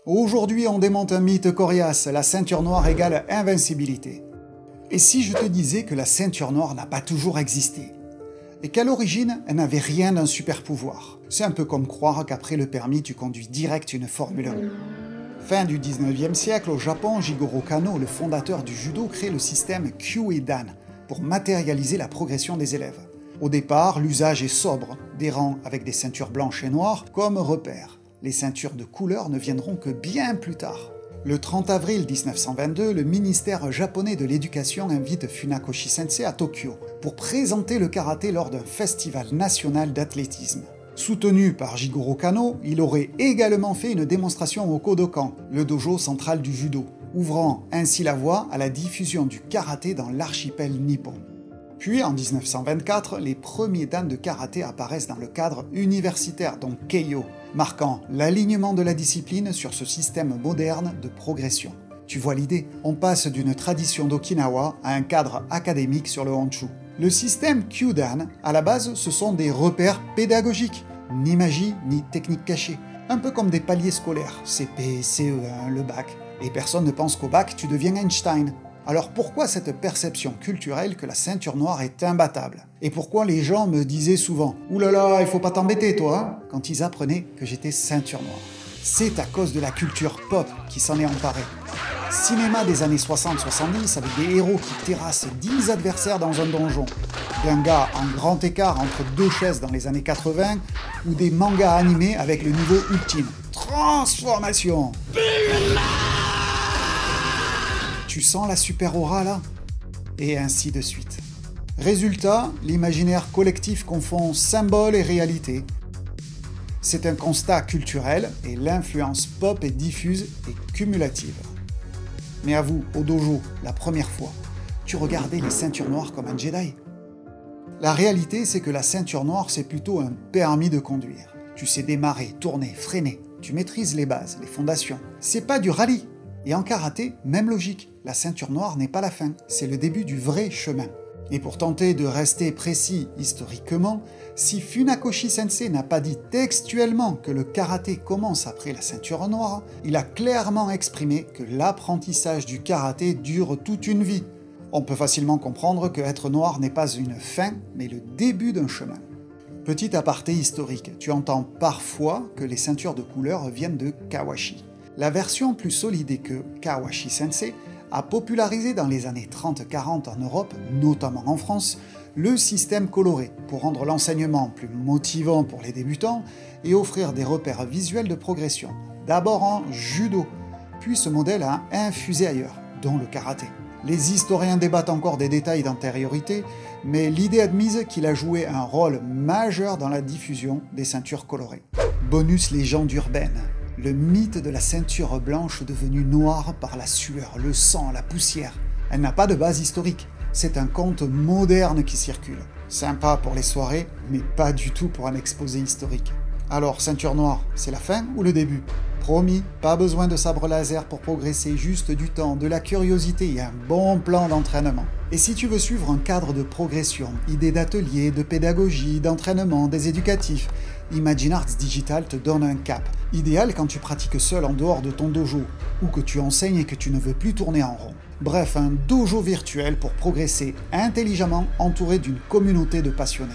Aujourd'hui, on démonte un mythe coriace, la ceinture noire égale invincibilité. Et si je te disais que la ceinture noire n'a pas toujours existé? Et qu'à l'origine, elle n'avait rien d'un super pouvoir. C'est un peu comme croire qu'après le permis, tu conduis direct une Formule 1. Fin du 19e siècle, au Japon, Jigoro Kano, le fondateur du judo, crée le système Kyuudan pour matérialiser la progression des élèves. Au départ, l'usage est sobre, des rangs avec des ceintures blanches et noires comme repère. Les ceintures de couleur ne viendront que bien plus tard. Le 30 avril 1922, le ministère japonais de l'éducation invite Funakoshi Sensei à Tokyo pour présenter le karaté lors d'un festival national d'athlétisme. Soutenu par Jigoro Kano, il aurait également fait une démonstration au Kodokan, le dojo central du judo, ouvrant ainsi la voie à la diffusion du karaté dans l'archipel nippon. Puis en 1924, les premiers dan de karaté apparaissent dans le cadre universitaire, donc Keiyo, marquant l'alignement de la discipline sur ce système moderne de progression. Tu vois l'idée? On passe d'une tradition d'Okinawa à un cadre académique sur le Honshu. Le système Kyuudan, à la base, ce sont des repères pédagogiques, ni magie, ni technique cachée. Un peu comme des paliers scolaires, CP, CE1, le bac. Et personne ne pense qu'au bac, tu deviens Einstein. Alors pourquoi cette perception culturelle que la ceinture noire est imbattable? Et pourquoi les gens me disaient souvent « Ouh là là, il faut pas t'embêter toi hein ?» quand ils apprenaient que j'étais ceinture noire? C'est à cause de la culture pop qui s'en est emparée. Cinéma des années 60-70 avec des héros qui terrassent 10 adversaires dans un donjon, d'un gars en grand écart entre deux chaises dans les années 80, ou des mangas animés avec le niveau ultime. Transformation! Tu sens la super aura là? Et ainsi de suite. Résultat, l'imaginaire collectif confond symbole et réalité. C'est un constat culturel et l'influence pop est diffuse et cumulative. Mais à vous, au dojo, la première fois, tu regardais les ceintures noires comme un Jedi? La réalité, c'est que la ceinture noire, c'est plutôt un permis de conduire. Tu sais démarrer, tourner, freiner. Tu maîtrises les bases, les fondations. C'est pas du rallye. Et en karaté, même logique, la ceinture noire n'est pas la fin, c'est le début du vrai chemin. Et pour tenter de rester précis historiquement, si Funakoshi Sensei n'a pas dit textuellement que le karaté commence après la ceinture noire, il a clairement exprimé que l'apprentissage du karaté dure toute une vie. On peut facilement comprendre que être noir n'est pas une fin, mais le début d'un chemin. Petit aparté historique, tu entends parfois que les ceintures de couleur viennent de Kawashi. La version plus solide est que Kawashi Sensei a popularisé dans les années 30-40 en Europe, notamment en France, le système coloré pour rendre l'enseignement plus motivant pour les débutants et offrir des repères visuels de progression, d'abord en judo, puis ce modèle a infusé ailleurs, dont le karaté. Les historiens débattent encore des détails d'antériorité, mais l'idée admise qu'il a joué un rôle majeur dans la diffusion des ceintures colorées. Bonus légende urbaine. Le mythe de la ceinture blanche devenue noire par la sueur, le sang, la poussière. Elle n'a pas de base historique, c'est un conte moderne qui circule. Sympa pour les soirées, mais pas du tout pour un exposé historique. Alors, ceinture noire, c'est la fin ou le début? Promis, pas besoin de sabre laser pour progresser, juste du temps, de la curiosité et un bon plan d'entraînement. Et si tu veux suivre un cadre de progression, idées d'atelier, de pédagogie, d'entraînement, des éducatifs, Imagine Arts Digital te donne un cap. Idéal quand tu pratiques seul en dehors de ton dojo, ou que tu enseignes et que tu ne veux plus tourner en rond. Bref, un dojo virtuel pour progresser intelligemment entouré d'une communauté de passionnés.